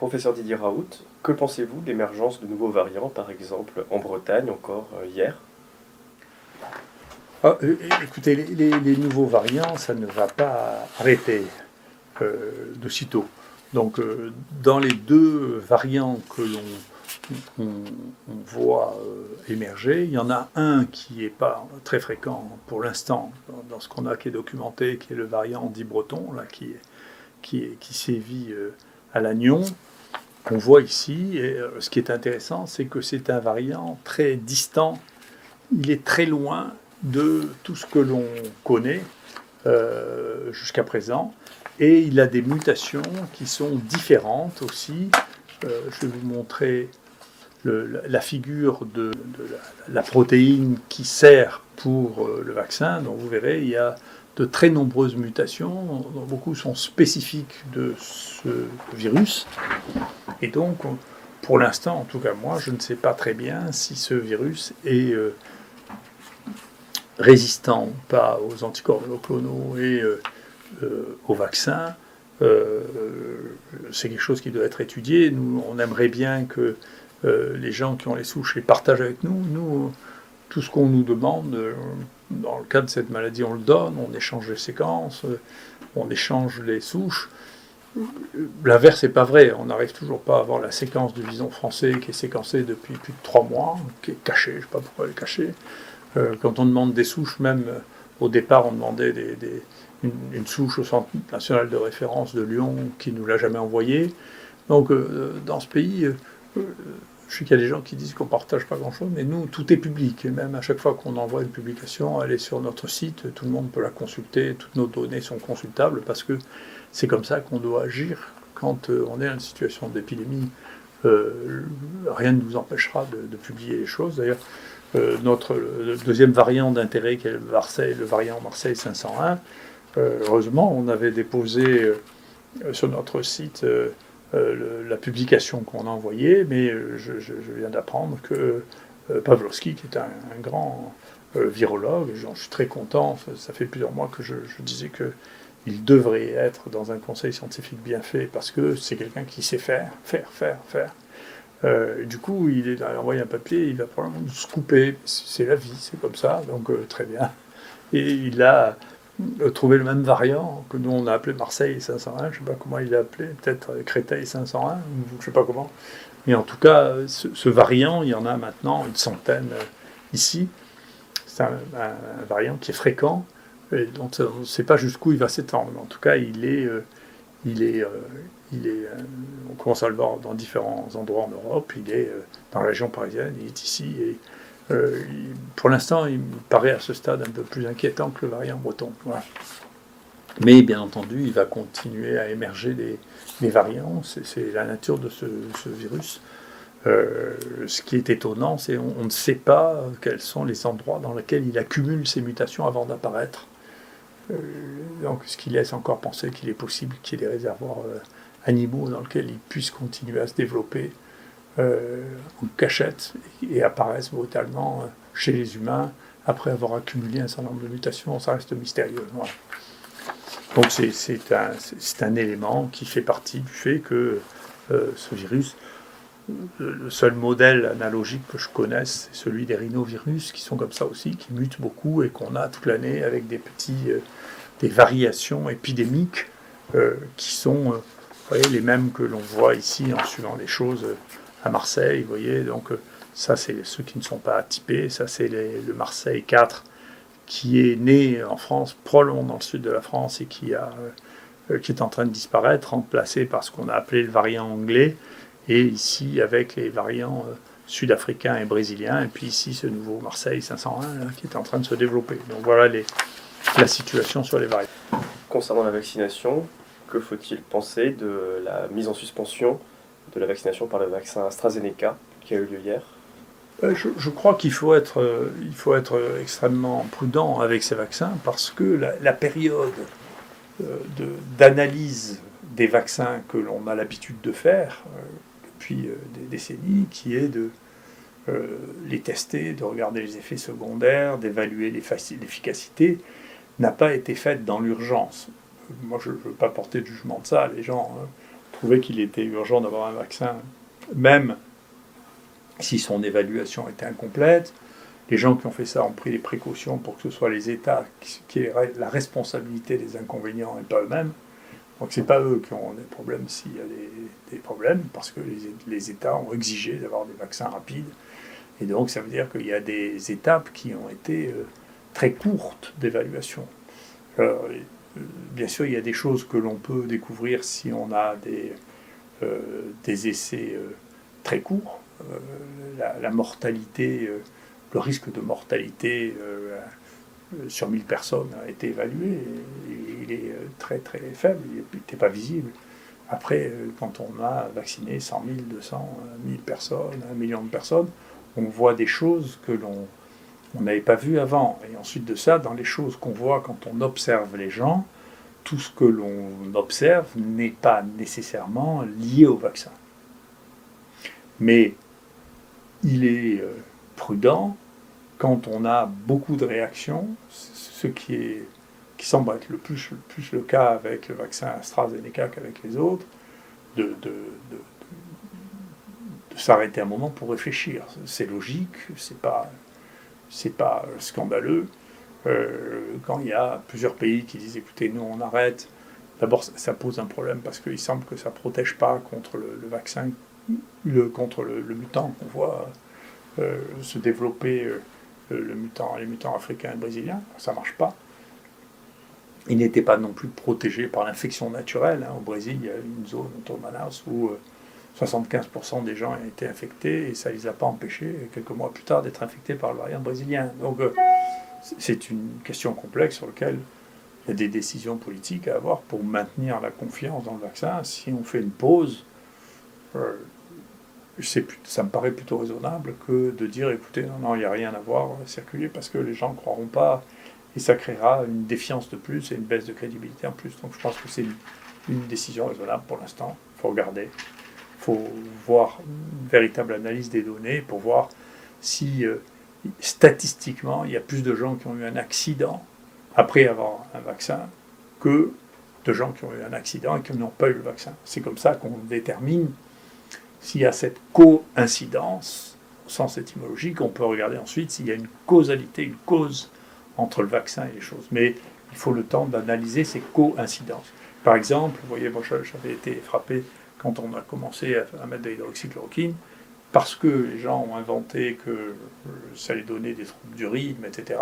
Professeur Didier Raoult, que pensez-vous de l'émergence de nouveaux variants, par exemple en Bretagne encore hier? Écoutez, les nouveaux variants, ça ne va pas arrêter de sitôt. Donc, dans les deux variants que on voit émerger, il y en a un qui n'est pas très fréquent pour l'instant dans ce qu'on a qui est documenté, qui est le variant dit breton, là, qui sévit à Lannion, qu'on voit ici. Et ce qui est intéressant, c'est que c'est un variant très distant. Il est très loin de tout ce que l'on connaît jusqu'à présent. Et il a des mutations qui sont différentes aussi. Je vais vous montrer la figure de la protéine qui sert pour le vaccin. Donc vous verrez, il y a de très nombreuses mutations, dont beaucoup sont spécifiques de ce virus. Et donc, pour l'instant, en tout cas moi, je ne sais pas très bien si ce virus est résistant ou pas aux anticorps monoclonaux et au vaccin. C'est quelque chose qui doit être étudié. Nous, on aimerait bien que les gens qui ont les souches les partagent avec nous. Nous, tout ce qu'on nous demande, dans le cas de cette maladie, on le donne, on échange les séquences, on échange les souches. L'inverse n'est pas vrai. On n'arrive toujours pas à avoir la séquence du vison français qui est séquencée depuis plus de 3 mois, qui est cachée, je ne sais pas pourquoi elle est cachée. Quand on demande des souches, même au départ, on demandait une souche au Centre national de référence de Lyon qui ne nous l'a jamais envoyée. Donc, dans ce pays, je sais qu'il y a des gens qui disent qu'on ne partage pas grand-chose, mais nous, tout est public. Et même à chaque fois qu'on envoie une publication, elle est sur notre site, tout le monde peut la consulter, toutes nos données sont consultables, parce que c'est comme ça qu'on doit agir quand on est dans une situation d'épidémie. Rien ne nous empêchera de publier les choses. D'ailleurs, notre deuxième variant d'intérêt, qui est le variant Marseille 501, heureusement, on avait déposé sur notre site la publication qu'on a envoyée, mais je viens d'apprendre que Pavlovski, qui est un grand virologue, j'en suis très content, ça fait plusieurs mois que je disais qu'il devrait être dans un conseil scientifique bien fait, parce que c'est quelqu'un qui sait faire. Du coup, il a envoyé un papier, il va probablement nous couper. C'est la vie, c'est comme ça, donc très bien. Et il a trouvé le même variant que nous on a appelé Marseille 501, je ne sais pas comment il l'a appelé, peut-être Créteil 501, je ne sais pas comment. Mais en tout cas, ce variant, il y en a maintenant une centaine ici. C'est un variant qui est fréquent, et donc on ne sait pas jusqu'où il va s'étendre. Mais en tout cas, on commence à le voir dans différents endroits en Europe. Il est dans la région parisienne, il est ici. Et pour l'instant, il me paraît à ce stade un peu plus inquiétant que le variant breton. Voilà. Mais bien entendu, il va continuer à émerger des variants. C'est la nature de ce virus. Ce qui est étonnant, c'est qu'on ne sait pas quels sont les endroits dans lesquels il accumule ces mutations avant d'apparaître. Donc, ce qui laisse encore penser qu'il est possible qu'il y ait des réservoirs animaux dans lesquels ils puissent continuer à se développer en cachette et apparaissent brutalement chez les humains après avoir accumulé un certain nombre de mutations. Ça reste mystérieux. Voilà. Donc, c'est un élément qui fait partie du fait que ce virus, le seul modèle analogique que je connaisse, c'est celui des rhinovirus, qui sont comme ça aussi, qui mutent beaucoup et qu'on a toute l'année avec des variations épidémiques qui sont voyez, les mêmes que l'on voit ici en suivant les choses à Marseille. Vous voyez, donc ça, c'est ceux qui ne sont pas typés. Ça, c'est le Marseille 4 qui est né en France, probablement dans le sud de la France, et qui est en train de disparaître, remplacé par ce qu'on a appelé le variant anglais, et ici avec les variants sud-africains et brésiliens, et puis ici ce nouveau Marseille 501 là, qui est en train de se développer. Donc voilà la situation sur les variants. Concernant la vaccination, que faut-il penser de la mise en suspension de la vaccination par le vaccin AstraZeneca qui a eu lieu hier? Je crois qu'il faut être extrêmement prudent avec ces vaccins, parce que la période d'analyse des vaccins que l'on a l'habitude de faire depuis des décennies, qui est de les tester, de regarder les effets secondaires, d'évaluer l'efficacité, n'a pas été faite dans l'urgence. Moi, je ne veux pas porter de jugement de ça. Les gens trouvé qu'il était urgent d'avoir un vaccin, même si son évaluation était incomplète. Les gens qui ont fait ça ont pris les précautions pour que ce soit les États qui aient la responsabilité des inconvénients et pas eux-mêmes. Donc c'est pas eux qui ont des problèmes s'il y a des problèmes, parce que les États ont exigé d'avoir des vaccins rapides. Et donc ça veut dire qu'il y a des étapes qui ont été très courtes d'évaluation. Bien sûr, il y a des choses que l'on peut découvrir si on a des essais très courts. La mortalité, le risque de mortalité sur 1000 personnes a été évalué. Il est très très faible, il n'était pas visible. Après, quand on a vacciné 100 000, 200, 1000 personnes, 1 million de personnes, on voit des choses que l'on n'avait pas vues avant. Et ensuite de ça, dans les choses qu'on voit quand on observe les gens, tout ce que l'on observe n'est pas nécessairement lié au vaccin. Mais il est prudent, quand on a beaucoup de réactions, ce qui semble être le plus le cas avec le vaccin AstraZeneca qu'avec les autres, de s'arrêter un moment pour réfléchir. C'est logique, c'est pas scandaleux. Quand il y a plusieurs pays qui disent écoutez, nous on arrête, d'abord ça pose un problème parce qu'il semble que ça ne protège pas contre le vaccin, contre le mutant qu'on voit se développer, les mutants africains et brésiliens, ça ne marche pas. Ils n'étaient pas non plus protégés par l'infection naturelle. Au Brésil, il y a une zone autour de Manaus où 75% des gens ont été infectés et ça ne les a pas empêchés, quelques mois plus tard, d'être infectés par le variant brésilien. Donc c'est une question complexe sur laquelle il y a des décisions politiques à avoir pour maintenir la confiance dans le vaccin. Si on fait une pause, ça me paraît plutôt raisonnable que de dire écoutez, non, il n'y a rien à voir, circuler, parce que les gens ne croiront pas et ça créera une défiance de plus et une baisse de crédibilité en plus. Donc je pense que c'est une décision raisonnable pour l'instant. Il faut regarder. Il faut voir une véritable analyse des données pour voir si statistiquement il y a plus de gens qui ont eu un accident après avoir un vaccin que de gens qui ont eu un accident et qui n'ont pas eu le vaccin. C'est comme ça qu'on détermine s'il y a cette coïncidence au sens étymologique. On peut regarder ensuite s'il y a une causalité, une cause entre le vaccin et les choses. Mais il faut le temps d'analyser ces coïncidences. Par exemple, vous voyez, moi j'avais été frappé quand on a commencé à mettre de l'hydroxychloroquine, parce que les gens ont inventé que ça allait donner des troubles du rythme, etc.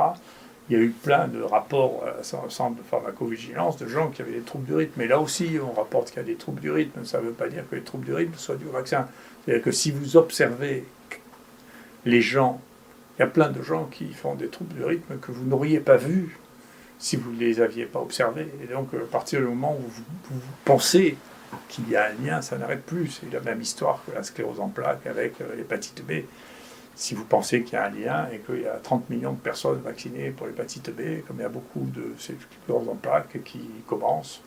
Il y a eu plein de rapports au centre de pharmacovigilance de gens qui avaient des troubles du rythme. Mais là aussi, on rapporte qu'il y a des troubles du rythme. Ça ne veut pas dire que les troubles du rythme soient dus au vaccin. C'est-à-dire que si vous observez les gens, il y a plein de gens qui font des troubles du rythme que vous n'auriez pas vus si vous ne les aviez pas observés. Et donc, à partir du moment où vous pensez qu'il y a un lien, ça n'arrête plus. C'est la même histoire que la sclérose en plaques avec l'hépatite B. Si vous pensez qu'il y a un lien et qu'il y a 30 millions de personnes vaccinées pour l'hépatite B, comme il y a beaucoup de sclérose en plaques qui commencent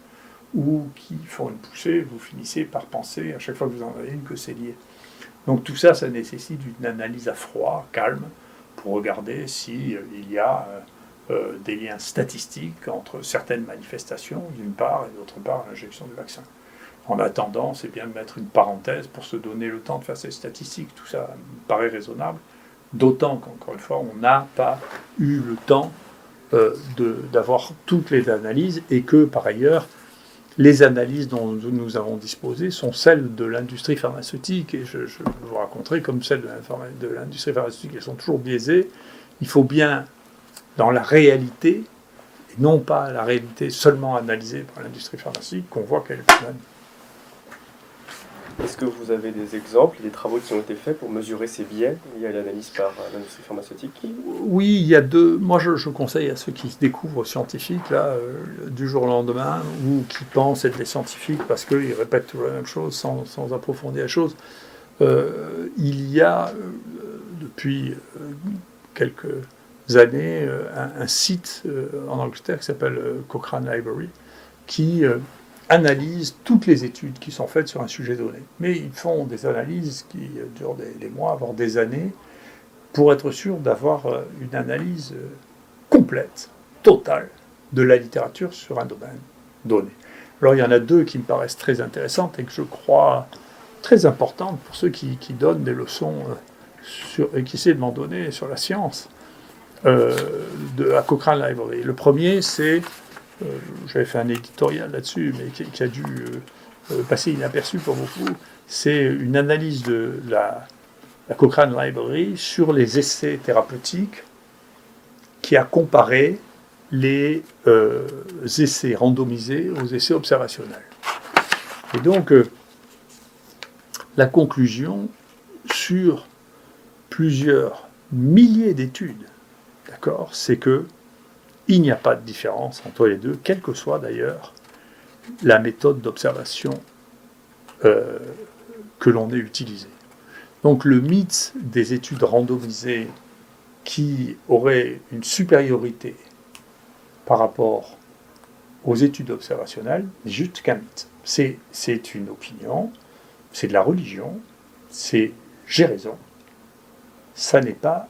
ou qui font une poussée, vous finissez par penser, à chaque fois que vous en avez une, que c'est lié. Donc tout ça, ça nécessite une analyse à froid, calme, pour regarder s'il y a des liens statistiques entre certaines manifestations, d'une part, et d'autre part, l'injection du vaccin. En attendant, c'est bien de mettre une parenthèse pour se donner le temps de faire ces statistiques. Tout ça me paraît raisonnable, d'autant qu'encore une fois, on n'a pas eu le temps d'avoir toutes les analyses et que, par ailleurs, les analyses dont nous avons disposé sont celles de l'industrie pharmaceutique. Et je vous raconterai, comme celles de l'industrie pharmaceutique, elles sont toujours biaisées. Il faut bien, dans la réalité, et non pas la réalité seulement analysée par l'industrie pharmaceutique, qu'on voit qu'elle est plus bonne. Est-ce que vous avez des exemples, des travaux qui ont été faits pour mesurer ces biais liés à l'analyse par l'industrie pharmaceutique ? Oui, il y a deux. Moi, je conseille à ceux qui se découvrent scientifiques, là, du jour au lendemain, ou qui pensent être des scientifiques parce qu'ils répètent toujours la même chose sans approfondir la chose. Il y a, depuis quelques années, un site en Angleterre qui s'appelle Cochrane Library, qui analysent toutes les études qui sont faites sur un sujet donné. Mais ils font des analyses qui durent des mois, voire des années, pour être sûr d'avoir une analyse complète, totale, de la littérature sur un domaine donné. Alors il y en a deux qui me paraissent très intéressantes et que je crois très importantes pour ceux qui donnent des leçons et qui essaient de m'en donner sur la science de la Cochrane Library. Le premier, c'est, j'avais fait un éditorial là-dessus, mais qui a dû passer inaperçu pour beaucoup, c'est une analyse de la Cochrane Library sur les essais thérapeutiques qui a comparé les essais randomisés aux essais observationnels. Et donc, la conclusion sur plusieurs milliers d'études, d'accord, c'est que il n'y a pas de différence entre les deux, quelle que soit d'ailleurs la méthode d'observation que l'on ait utilisée. Donc le mythe des études randomisées qui auraient une supériorité par rapport aux études observationnelles n'est juste qu'un mythe. C'est une opinion, c'est de la religion, c'est j'ai raison, ça n'est pas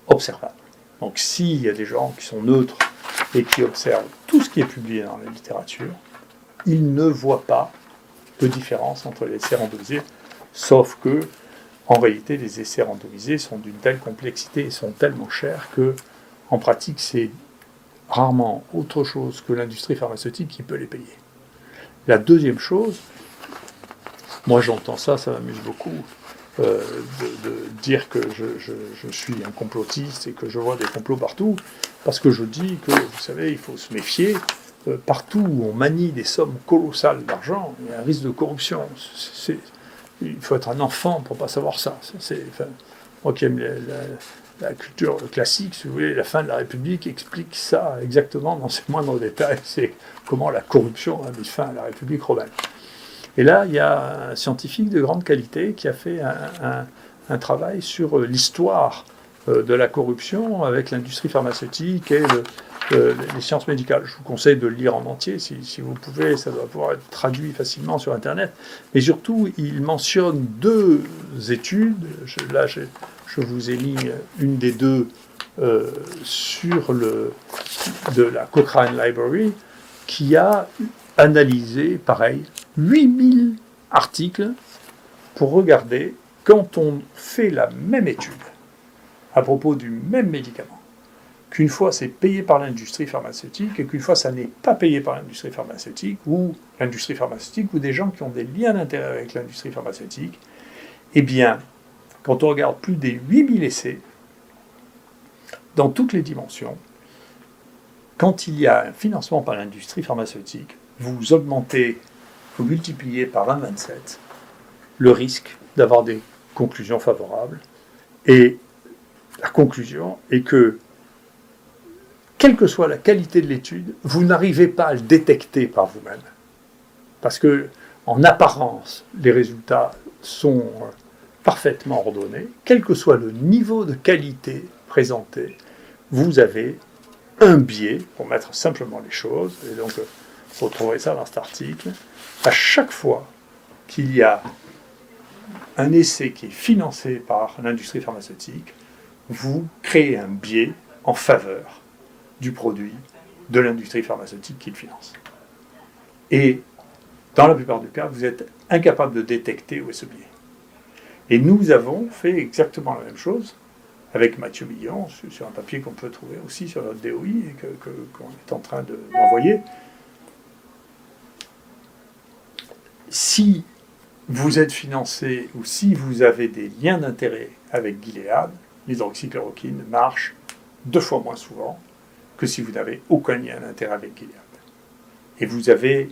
observable. Donc s'il y a des gens qui sont neutres et qui observent tout ce qui est publié dans la littérature, ils ne voient pas de différence entre les essais randomisés, sauf que, en réalité, les essais randomisés sont d'une telle complexité et sont tellement chers que, en pratique, c'est rarement autre chose que l'industrie pharmaceutique qui peut les payer. La deuxième chose, moi j'entends ça m'amuse beaucoup, de dire que je suis un complotiste et que je vois des complots partout, parce que je dis que, vous savez, il faut se méfier. Partout où on manie des sommes colossales d'argent, il y a un risque de corruption. Il faut être un enfant pour ne pas savoir ça. Moi qui aime la culture classique, si vous voulez, la fin de la République explique ça exactement dans ses moindres détails. C'est comment la corruption a mis fin à la République romaine. Et là, il y a un scientifique de grande qualité qui a fait un travail sur l'histoire de la corruption avec l'industrie pharmaceutique et les sciences médicales. Je vous conseille de le lire en entier, si vous pouvez, ça doit pouvoir être traduit facilement sur Internet. Mais surtout, il mentionne deux études. Je vous ai mis une des deux sur de la Cochrane Library, qui a analysé, pareil, 8000 articles pour regarder quand on fait la même étude à propos du même médicament, qu'une fois c'est payé par l'industrie pharmaceutique et qu'une fois ça n'est pas payé par l'industrie pharmaceutique ou des gens qui ont des liens d'intérêt avec l'industrie pharmaceutique, eh bien, quand on regarde plus des 8000 essais, dans toutes les dimensions, quand il y a un financement par l'industrie pharmaceutique, vous augmentez, vous multipliez par 1,27 le risque d'avoir des conclusions favorables. Et la conclusion est que, quelle que soit la qualité de l'étude, vous n'arrivez pas à le détecter par vous-même. Parce que, en apparence, les résultats sont parfaitement ordonnés. Quel que soit le niveau de qualité présenté, vous avez un biais, pour mettre simplement les choses, et donc vous retrouverez ça dans cet article. À chaque fois qu'il y a un essai qui est financé par l'industrie pharmaceutique, vous créez un biais en faveur du produit de l'industrie pharmaceutique qui le finance. Et dans la plupart des cas, vous êtes incapable de détecter où est ce biais. Et nous avons fait exactement la même chose avec Mathieu Millon, sur un papier qu'on peut trouver aussi sur notre DOI et qu'on est en train d'envoyer. Si vous êtes financé ou si vous avez des liens d'intérêt avec Gilead, l'hydroxychloroquine marche 2 fois moins souvent que si vous n'avez aucun lien d'intérêt avec Gilead. Et vous avez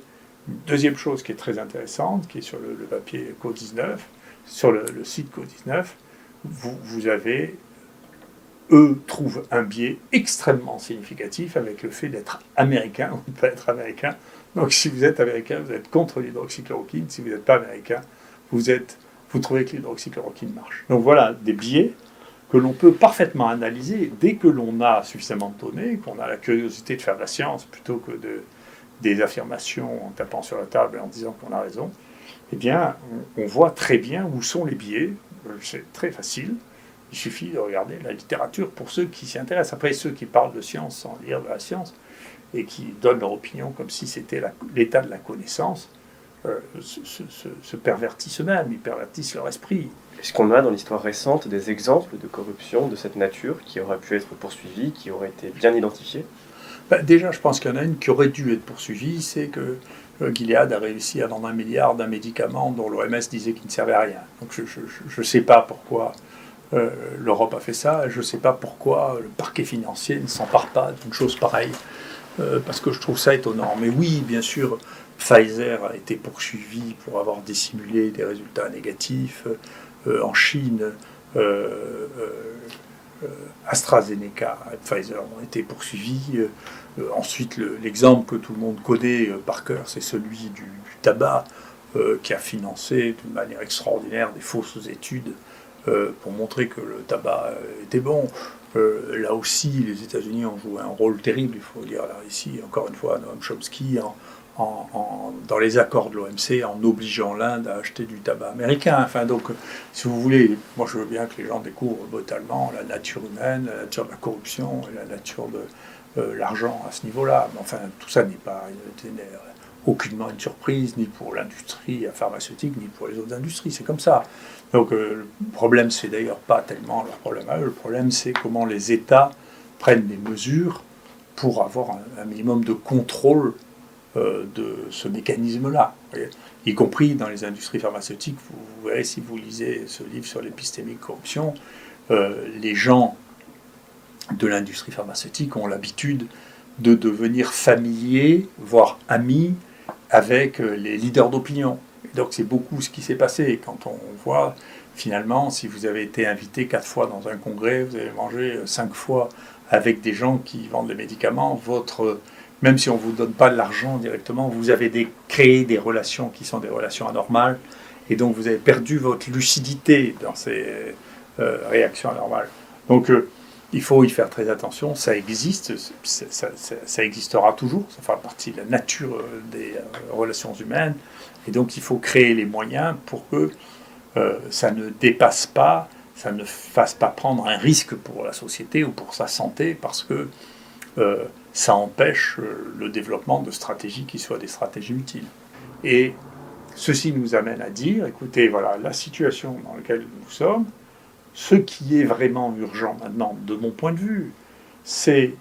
une deuxième chose qui est très intéressante, qui est sur le papier Co19, sur le site Co19, vous avez, eux trouvent un biais extrêmement significatif avec le fait d'être américain ou de ne pas être américain. Donc si vous êtes américain, vous êtes contre l'hydroxychloroquine. Si vous n'êtes pas américain, vous trouvez que l'hydroxychloroquine marche. Donc voilà des biais que l'on peut parfaitement analyser dès que l'on a suffisamment de données, qu'on a la curiosité de faire de la science plutôt que des affirmations en tapant sur la table et en disant qu'on a raison. Eh bien, on voit très bien où sont les biais. C'est très facile. Il suffit de regarder la littérature pour ceux qui s'y intéressent. Après, ceux qui parlent de science sans lire de la science, et qui donnent leur opinion comme si c'était l'état de la connaissance, se pervertissent eux-mêmes, ils pervertissent leur esprit. Est-ce qu'on a dans l'histoire récente des exemples de corruption de cette nature qui auraient pu être poursuivis, qui auraient été bien identifiés? Déjà, je pense qu'il y en a une qui aurait dû être poursuivie, c'est que Gilead a réussi à vendre 1 milliard d'un médicament dont l'OMS disait qu'il ne servait à rien. Donc je ne sais pas pourquoi l'Europe a fait ça, je ne sais pas pourquoi le parquet financier ne s'empare pas d'une chose pareille, parce que je trouve ça étonnant. Mais oui, bien sûr, Pfizer a été poursuivi pour avoir dissimulé des résultats négatifs. En Chine, AstraZeneca et Pfizer ont été poursuivis. Ensuite, l'exemple que tout le monde connaît par cœur, c'est celui du tabac, qui a financé d'une manière extraordinaire des fausses études pour montrer que le tabac était bon. Là aussi, les États-Unis ont joué un rôle terrible, il faut dire. Là, ici, encore une fois, Noam Chomsky, dans les accords de l'OMC, en obligeant l'Inde à acheter du tabac américain. Enfin, donc, si vous voulez, moi je veux bien que les gens découvrent brutalement la nature humaine, la nature de la corruption et la nature de l'argent à ce niveau-là. Mais enfin, tout ça n'est aucunement une surprise, ni pour l'industrie pharmaceutique, ni pour les autres industries. C'est comme ça. Donc, le problème, c'est d'ailleurs pas tellement leur problème à eux. Le problème, c'est comment les États prennent des mesures pour avoir un minimum de contrôle de ce mécanisme-là, y compris dans les industries pharmaceutiques. Vous verrez, si vous lisez ce livre sur l'épistémique corruption, les gens de l'industrie pharmaceutique ont l'habitude de devenir familiers, voire amis, avec les leaders d'opinion. Et donc c'est beaucoup ce qui s'est passé. Quand on voit, finalement, si vous avez été invité 4 fois dans un congrès, vous avez mangé 5 fois avec des gens qui vendent des médicaments, même si on ne vous donne pas de l'argent directement, vous avez créé des relations qui sont des relations anormales, et donc vous avez perdu votre lucidité dans ces réactions anormales. Donc il faut y faire très attention, ça existe, ça existera toujours, ça fera partie de la nature des relations humaines, et donc il faut créer les moyens pour que ça ne dépasse pas, ça ne fasse pas prendre un risque pour la société ou pour sa santé, parce que ça empêche le développement de stratégies qui soient des stratégies utiles. Et ceci nous amène à dire, écoutez, voilà, la situation dans laquelle nous sommes, ce qui est vraiment urgent maintenant, de mon point de vue, c'est,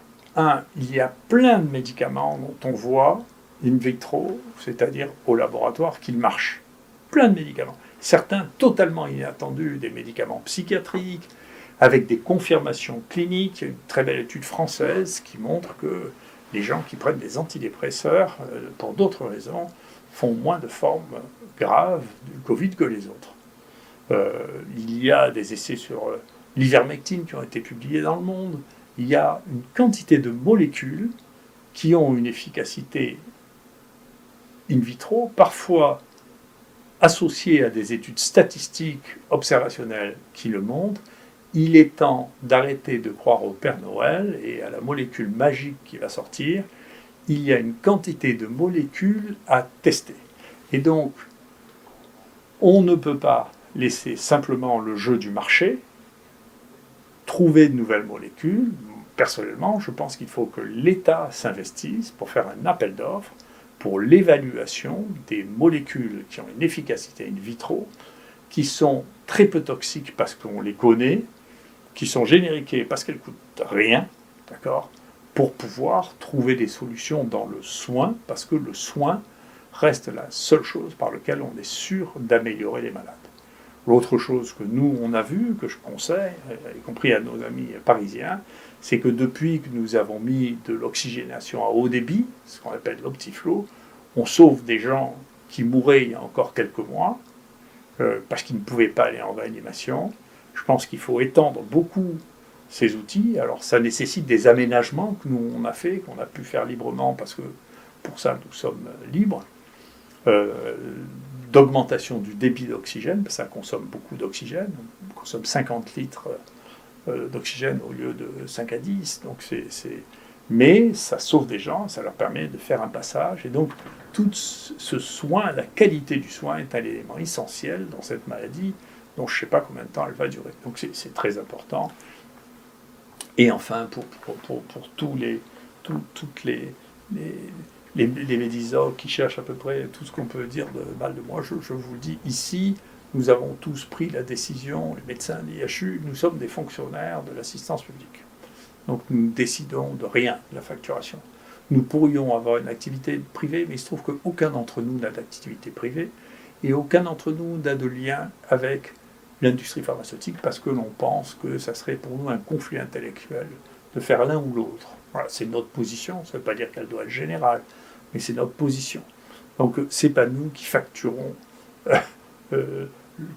il y a plein de médicaments dont on voit in vitro, c'est-à-dire au laboratoire, qu'ils marchent. Plein de médicaments. Certains totalement inattendus, des médicaments psychiatriques, avec des confirmations cliniques. Il y a une très belle étude française qui montre que les gens qui prennent des antidépresseurs, pour d'autres raisons, font moins de formes graves du Covid que les autres. Il y a des essais sur l'ivermectine qui ont été publiés dans le monde. Il y a une quantité de molécules qui ont une efficacité in vitro, parfois associées à des études statistiques observationnelles qui le montrent. Il est temps d'arrêter de croire au Père Noël et à la molécule magique qui va sortir. Il y a une quantité de molécules à tester. Et donc, on ne peut pas laisser simplement le jeu du marché, trouver de nouvelles molécules. Personnellement, je pense qu'il faut que l'État s'investisse pour faire un appel d'offres pour l'évaluation des molécules qui ont une efficacité in vitro, qui sont très peu toxiques parce qu'on les connaît, qui sont génériquées parce qu'elles ne coûtent rien, d'accord, pour pouvoir trouver des solutions dans le soin, parce que le soin reste la seule chose par laquelle on est sûr d'améliorer les malades. L'autre chose que nous, on a vu, que je conseille, y compris à nos amis parisiens, c'est que depuis que nous avons mis de l'oxygénation à haut débit, ce qu'on appelle l'Optiflow, on sauve des gens qui mouraient il y a encore quelques mois, parce qu'ils ne pouvaient pas aller en réanimation. Je pense qu'il faut étendre beaucoup ces outils. Alors ça nécessite des aménagements que nous on a fait, qu'on a pu faire librement, parce que pour ça nous sommes libres. D'augmentation du débit d'oxygène, parce que ça consomme beaucoup d'oxygène, on consomme 50 litres d'oxygène au lieu de 5 à 10, donc mais ça sauve des gens, ça leur permet de faire un passage, et donc tout ce soin, la qualité du soin est un élément essentiel dans cette maladie, dont je ne sais pas combien de temps elle va durer, donc c'est très important. Et enfin, pour toutes les les médisants qui cherchent à peu près tout ce qu'on peut dire de mal de moi, je vous le dis ici, nous avons tous pris la décision, les médecins de l'IHU, nous sommes des fonctionnaires de l'assistance publique. Donc nous décidons de rien, de la facturation. Nous pourrions avoir une activité privée, mais il se trouve qu'aucun d'entre nous n'a d'activité privée et aucun d'entre nous n'a de lien avec l'industrie pharmaceutique parce que l'on pense que ça serait pour nous un conflit intellectuel de faire l'un ou l'autre. Voilà, c'est notre position, ça ne veut pas dire qu'elle doit être générale, mais c'est notre position. Donc c'est pas nous qui facturons,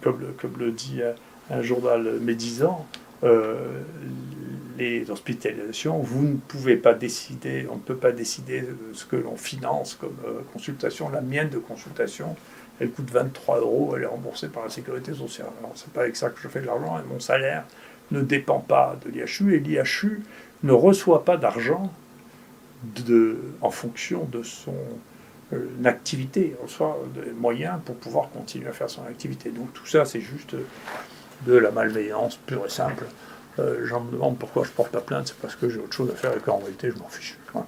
comme le dit un journal médisant, les hospitalisations, vous ne pouvez pas décider, on ne peut pas décider de ce que l'on finance comme consultation. La mienne de consultation, elle coûte 23 €, elle est remboursée par la sécurité sociale. Alors c'est pas avec ça que je fais de l'argent, et mon salaire ne dépend pas de l'IHU, et l'IHU ne reçoit pas d'argent en fonction de son activité, on reçoit des moyens pour pouvoir continuer à faire son activité. Donc tout ça, c'est juste de la malveillance pure et simple. J'en me demande pourquoi je porte pas plainte, c'est parce que j'ai autre chose à faire et qu'en réalité, je m'en fiche. Voilà.